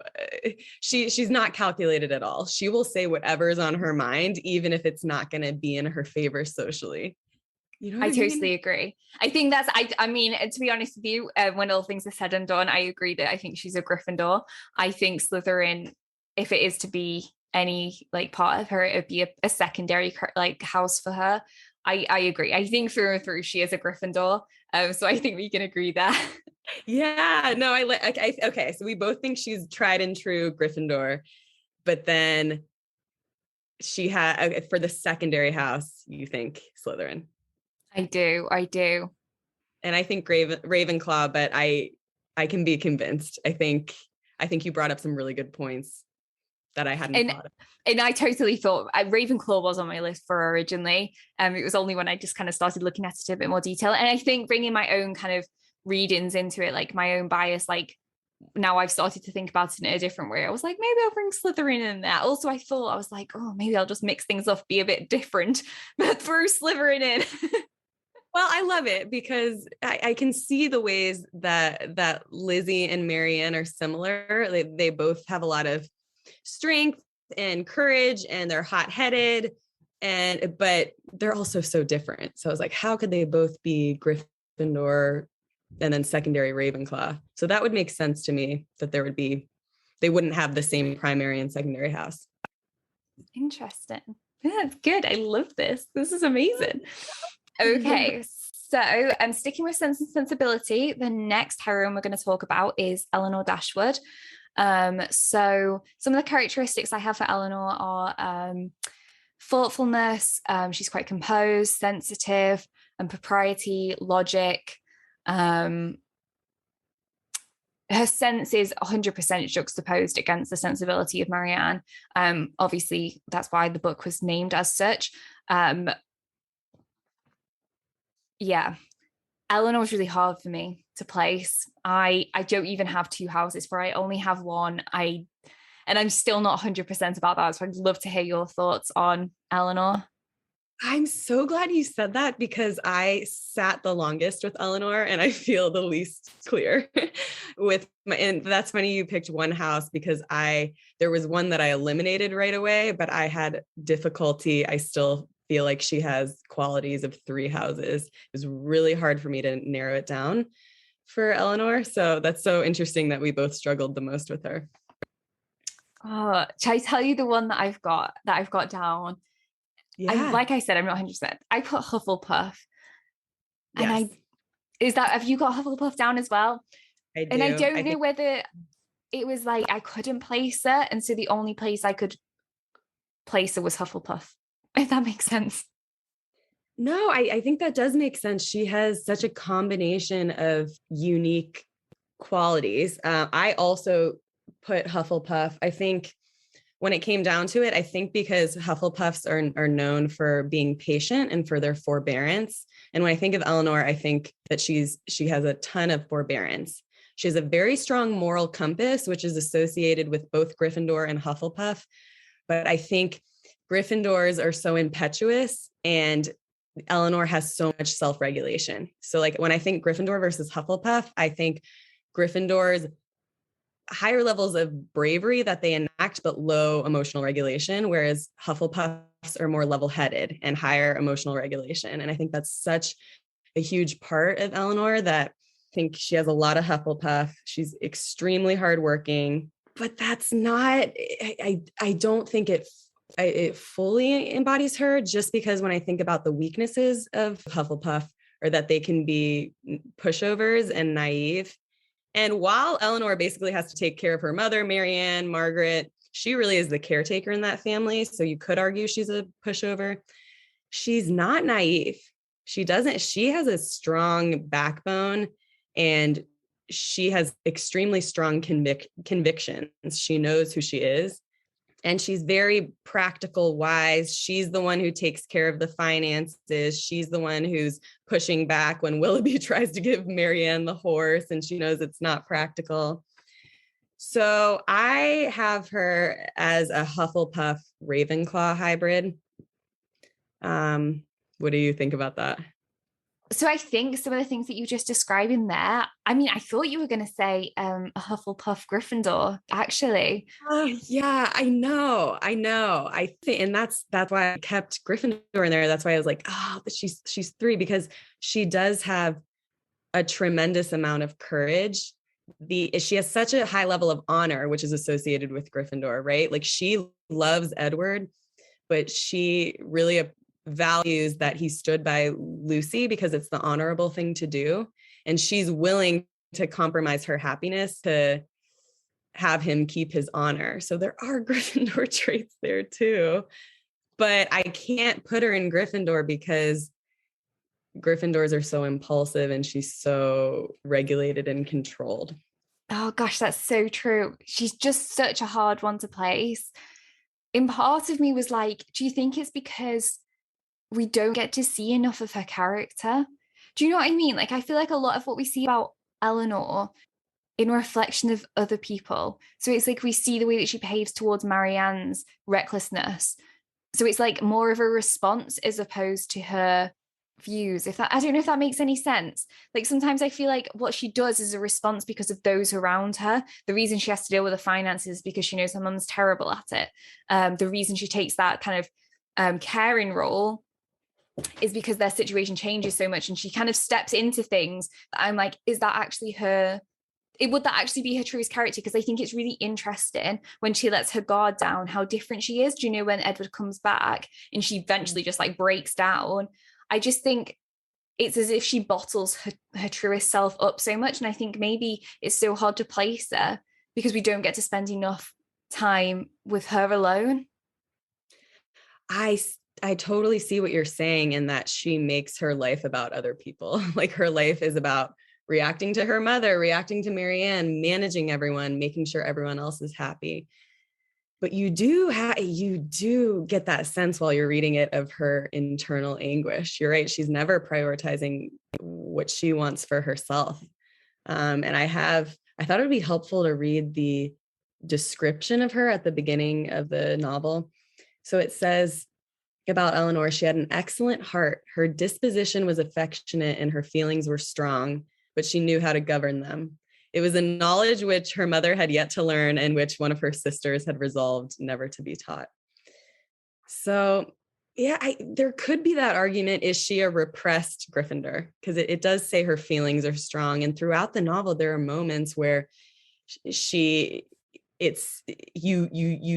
she's not calculated at all. She will say whatever is on her mind, even if it's not going to be in her favor socially. You know what I mean? Totally agree. I think that's I mean, to be honest with you, when all things are said and done, I agree that I think she's a Gryffindor. I think Slytherin, if it is to be any like part of her, it would be a secondary like house for her. I agree. I think through and through she is a Gryffindor. So I think we can agree there. Yeah, no, okay. So we both think she's tried and true Gryffindor, but then she had for the secondary house, you think Slytherin. I do. And I think Ravenclaw, but I can be convinced. I think you brought up some really good points that I hadn't thought of. And I totally thought Ravenclaw was on my list for originally. It was only when I just kind of started looking at it in a bit more detail. And I think bringing my own kind of readings into it, like my own bias, like now I've started to think about it in a different way. I was like, maybe I'll bring Slytherin in there. Also, I was like, oh, maybe I'll just mix things up, be a bit different, but throw Slytherin in. Well, I love it because I can see the ways that Lizzie and Marianne are similar. They both have a lot of strength and courage, and they're hot-headed, but they're also so different. So I was like, how could they both be Gryffindor and then secondary Ravenclaw? So that would make sense to me that they wouldn't have the same primary and secondary house. Interesting. Yeah, that's good. I love this. This is amazing. Okay, so I'm sticking with Sense and Sensibility. The next heroine we're going to talk about is Elinor Dashwood. So some of the characteristics I have for Elinor are thoughtfulness. She's quite composed, sensitive, and propriety, logic. Her sense is 100% juxtaposed against the sensibility of Marianne. Obviously, that's why the book was named as such. Yeah, Elinor was really hard for me to place. I don't even have two houses for her. I only have one. And I'm still not 100% about that. So I'd love to hear your thoughts on Elinor. I'm so glad you said that because I sat the longest with Elinor and I feel the least clear with and that's funny you picked one house because there was one that I eliminated right away, but I had difficulty. I still feel like she has qualities of three houses. It was really hard for me to narrow it down for Elinor. So that's so interesting that we both struggled the most with her. Oh, shall I tell you the one that I've got down? Yeah. Like I said, I'm not 100%. I put Hufflepuff. Yes. Have you got Hufflepuff down as well? I do. And I don't know whether it was like I couldn't place her. And so the only place I could place her was Hufflepuff, if that makes sense. No, I think that does make sense. She has such a combination of unique qualities. I also put Hufflepuff. I think when it came down to it, I think because Hufflepuffs are known for being patient and for their forbearance. And when I think of Elinor, I think that she has a ton of forbearance. She has a very strong moral compass, which is associated with both Gryffindor and Hufflepuff. But I think Gryffindors are so impetuous and Elinor has so much self-regulation. So like when I think Gryffindor versus Hufflepuff, I think Gryffindor's higher levels of bravery that they enact, but low emotional regulation, whereas Hufflepuffs are more level-headed and higher emotional regulation. And I think that's such a huge part of Elinor that I think she has a lot of Hufflepuff. She's extremely hardworking, but that's not, I don't think it fully embodies her, just because when I think about the weaknesses of Hufflepuff are that they can be pushovers and naive. And while Elinor basically has to take care of her mother, Marianne, Margaret, she really is the caretaker in that family. So you could argue she's a pushover. She's not naive. She has a strong backbone and she has extremely strong convictions. She knows who she is. And she's very practical wise. She's the one who takes care of the finances. She's the one who's pushing back when Willoughby tries to give Marianne the horse and she knows it's not practical. So I have her as a Hufflepuff Ravenclaw hybrid. What do you think about that? So I think some of the things that you just described in there, I mean, I thought you were going to say a Hufflepuff Gryffindor, actually. Yeah, I know. I think, and that's why I kept Gryffindor in there. That's why I was like, but she's three, because she does have a tremendous amount of courage. She has such a high level of honor, which is associated with Gryffindor, right? Like she loves Edward, but she really values that he stood by Lucy because it's the honorable thing to do. And she's willing to compromise her happiness to have him keep his honor. So there are Gryffindor traits there too. But I can't put her in Gryffindor because Gryffindors are so impulsive and she's so regulated and controlled. Oh gosh, that's so true. She's just such a hard one to place. And part of me was like, do you think it's because we don't get to see enough of her character? Do you know what I mean? Like, I feel like a lot of what we see about Elinor in reflection of other people. So it's like we see the way that she behaves towards Marianne's recklessness. So it's like more of a response as opposed to her views. I don't know if that makes any sense. Like sometimes I feel like what she does is a response because of those around her. The reason she has to deal with the finances is because she knows her mum's terrible at it. The reason she takes that kind of caring role is because their situation changes so much and she kind of steps into things that I'm like, is that actually her? Would that actually be her truest character? Because I think it's really interesting when she lets her guard down, how different she is. Do you know when Edward comes back and she eventually just like breaks down? I just think it's as if she bottles her truest self up so much. And I think maybe it's so hard to place her because we don't get to spend enough time with her alone. I totally see what you're saying in that she makes her life about other people. Like her life is about reacting to her mother, reacting to Marianne, managing everyone, making sure everyone else is happy. But you do get that sense while you're reading it of her internal anguish. You're right. She's never prioritizing what she wants for herself. And I thought it would be helpful to read the description of her at the beginning of the novel. So it says, about Elinor, she had an excellent heart. Her disposition was affectionate and her feelings were strong, but she knew how to govern them. It was a knowledge which her mother had yet to learn and which one of her sisters had resolved never to be taught. So yeah, there could be that argument. Is she a repressed Gryffindor? Because it does say her feelings are strong. And throughout the novel, there are moments where you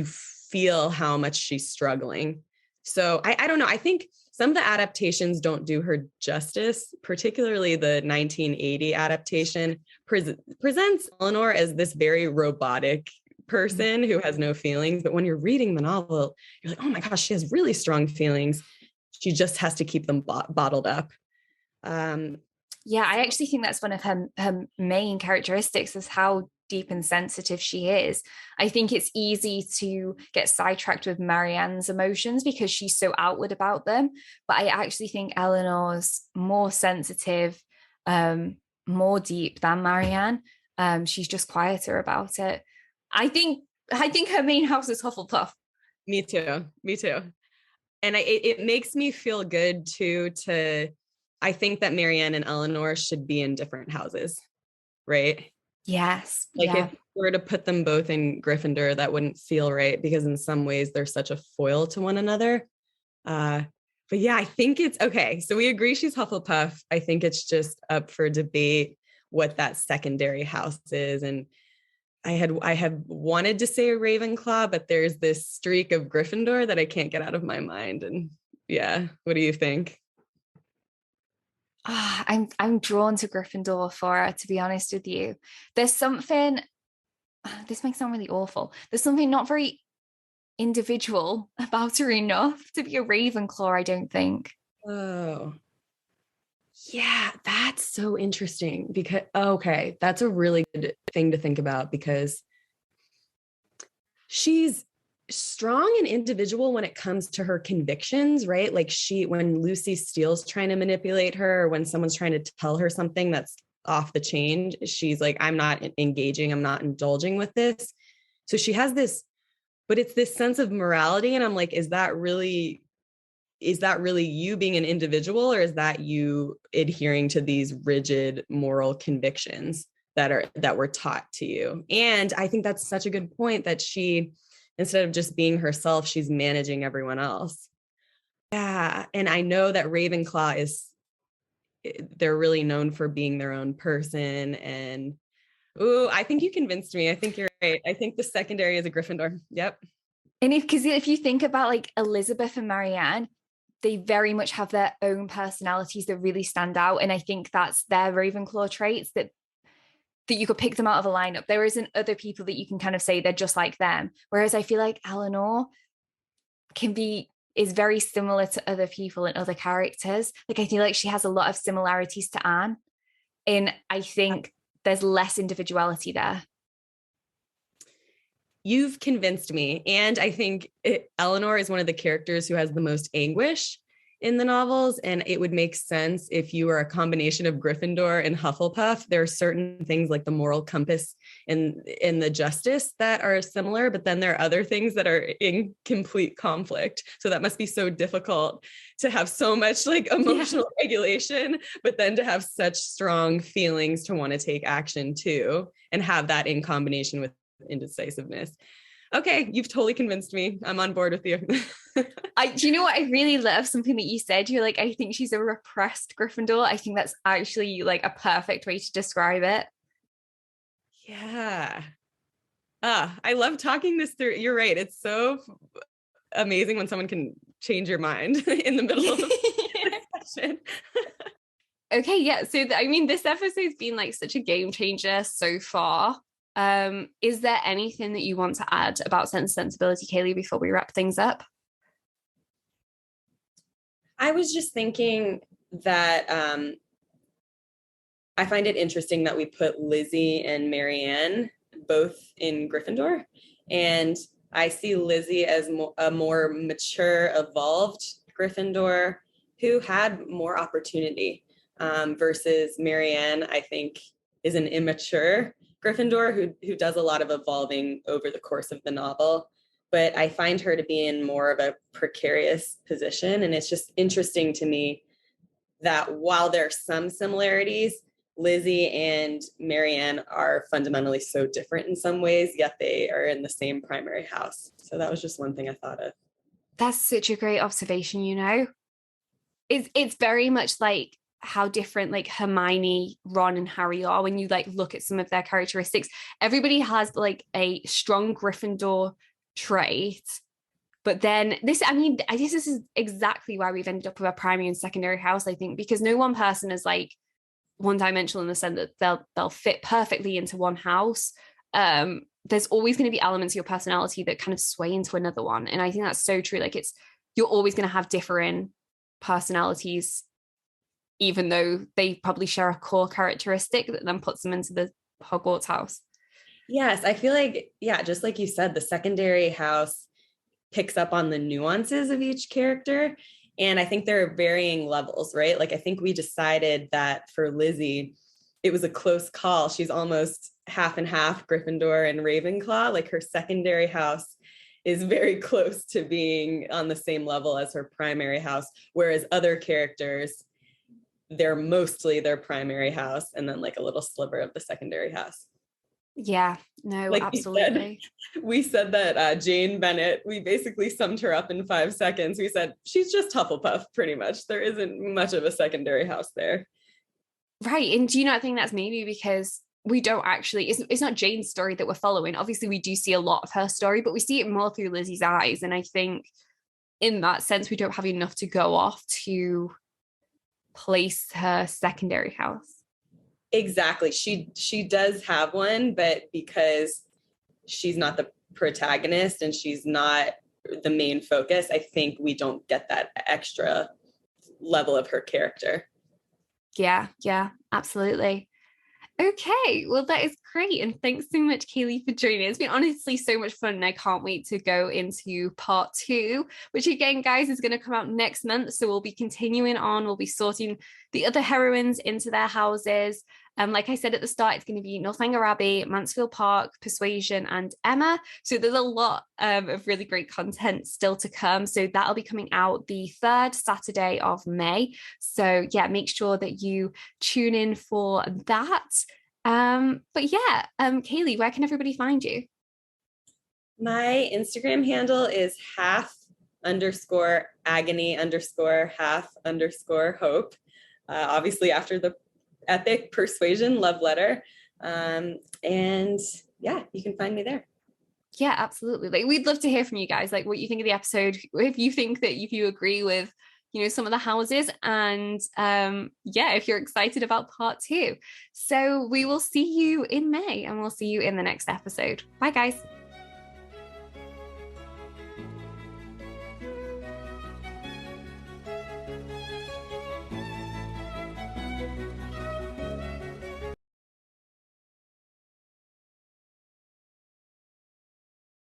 feel how much she's struggling. So I don't know. I think some of the adaptations don't do her justice, particularly the 1980 adaptation presents Elinor as this very robotic person who has no feelings. But when you're reading the novel, you're like, oh my gosh, she has really strong feelings. She just has to keep them bottled up. Yeah, I actually think that's one of her main characteristics, is how deep and sensitive she is. I think it's easy to get sidetracked with Marianne's emotions because she's so outward about them. But I actually think Elinor's more sensitive, more deep than Marianne. She's just quieter about it. I think her main house is Hufflepuff. Me too. And it makes me feel good too I think that Marianne and Elinor should be in different houses, right? Yes. Like if we were to put them both in Gryffindor, that wouldn't feel right because in some ways they're such a foil to one another. But yeah, I think it's okay. So we agree she's Hufflepuff. I think it's just up for debate what that secondary house is. And I have wanted to say a Ravenclaw, but there's this streak of Gryffindor that I can't get out of my mind. And yeah, what do you think? I'm drawn to Gryffindor for her, to be honest with you. There's something, this might sound really awful. There's something not very individual about her enough to be a Ravenclaw, I don't think. Oh, yeah, that's so interesting because, okay, that's a really good thing to think about because she's strong and individual when it comes to her convictions, right? Like when Lucy Steele's trying to manipulate her, or when someone's trying to tell her something that's off the chain, she's like, I'm not engaging, I'm not indulging with this. So she has this, but it's this sense of morality. And I'm like, is that really you being an individual, or is that you adhering to these rigid moral convictions that were taught to you? And I think that's such a good point that she, instead of just being herself, she's managing everyone else. Yeah. And I know that Ravenclaw they're really known for being their own person. And I think you convinced me. I think you're right. I think the secondary is a Gryffindor. Yep. And if you think about like Elizabeth and Marianne, they very much have their own personalities that really stand out. And I think that's their Ravenclaw traits that you could pick them out of a lineup. There isn't other people that you can kind of say they're just like them. Whereas I feel like Elinor is very similar to other people and other characters. Like I feel like she has a lot of similarities to Anne. And I think there's less individuality there. You've convinced me. And I think Elinor is one of the characters who has the most anguish in the novels. And it would make sense if you were a combination of Gryffindor and Hufflepuff. There are certain things like the moral compass and the justice that are similar, but then there are other things that are in complete conflict. So that must be so difficult to have so much like emotional regulation, but then to have such strong feelings to want to take action too, and have that in combination with indecisiveness. Okay, you've totally convinced me. I'm on board with you. Do you know what I really love? Something that you said. You're like, I think she's a repressed Gryffindor. I think that's actually like a perfect way to describe it. Yeah. I love talking this through. You're right. It's so amazing when someone can change your mind in the middle of the discussion. Okay, yeah. So I mean, this episode's been like such a game changer so far. Is there anything that you want to add about Sense and Sensibility, Caily, before we wrap things up? I was just thinking that I find it interesting that we put Lizzie and Marianne both in Gryffindor. And I see Lizzie as a more mature, evolved Gryffindor who had more opportunity versus Marianne, I think, is an immature Gryffindor who does a lot of evolving over the course of the novel. but I find her to be in more of a precarious position. And it's just interesting to me that while there are some similarities, Lizzie and Marianne are fundamentally so different in some ways, yet they are in the same primary house. So that was just one thing I thought of. That's such a great observation, you know. It's very much like how different like Hermione, Ron, and Harry are when you like look at some of their characteristics. Everybody has like a strong Gryffindor trait, but then this, I mean, I guess this is exactly why we've ended up with a primary and secondary house, I think, because no one person is like one-dimensional in the sense that they'll fit perfectly into one house. There's always going to be elements of your personality that kind of sway into another one, and I think that's so true. Like you're always going to have differing personalities, even though they probably share a core characteristic that then puts them into the Hogwarts house. Yes, I feel like, yeah, just like you said, the secondary house picks up on the nuances of each character. And I think there are varying levels, right? Like, I think we decided that for Lizzie, it was a close call. She's almost half and half Gryffindor and Ravenclaw. Like, her secondary house is very close to being on the same level as her primary house. Whereas other characters, they're mostly their primary house and then like a little sliver of the secondary house. Yeah, no, like absolutely. We said that Jane Bennet, we basically summed her up in 5 seconds. We said, she's just Hufflepuff, pretty much. There isn't much of a secondary house there. Right. And do you not think that's maybe because we don't actually, it's not Jane's story that we're following. Obviously, we do see a lot of her story, but we see it more through Lizzie's eyes. And I think in that sense, we don't have enough to go off to place her secondary house. Exactly. She does have one, but because she's not the protagonist and she's not the main focus, I think we don't get that extra level of her character. Yeah, absolutely. Okay, well, that is great. And thanks so much, Caily, for joining. It's been honestly so much fun. And I can't wait to go into part 2, which again, guys, is going to come out next month. So we'll be continuing on. We'll be sorting the other heroines into their houses. Like I said at the start, it's going to be Northanger Abbey, Mansfield Park, Persuasion, and Emma. So there's a lot of really great content still to come. So that'll be coming out the 3rd Saturday of May. So yeah, make sure that you tune in for that. But yeah, Caily, where can everybody find you? My Instagram handle is half_agony_half_hope. Obviously after the epic Persuasion love letter. And yeah, you can find me there. Yeah, absolutely. Like, we'd love to hear from you guys, like what you think of the episode, if you think that, if you agree with, you know, some of the houses, and yeah, if you're excited about part 2. So we will see you in May, and we'll see you in the next episode. Bye, guys.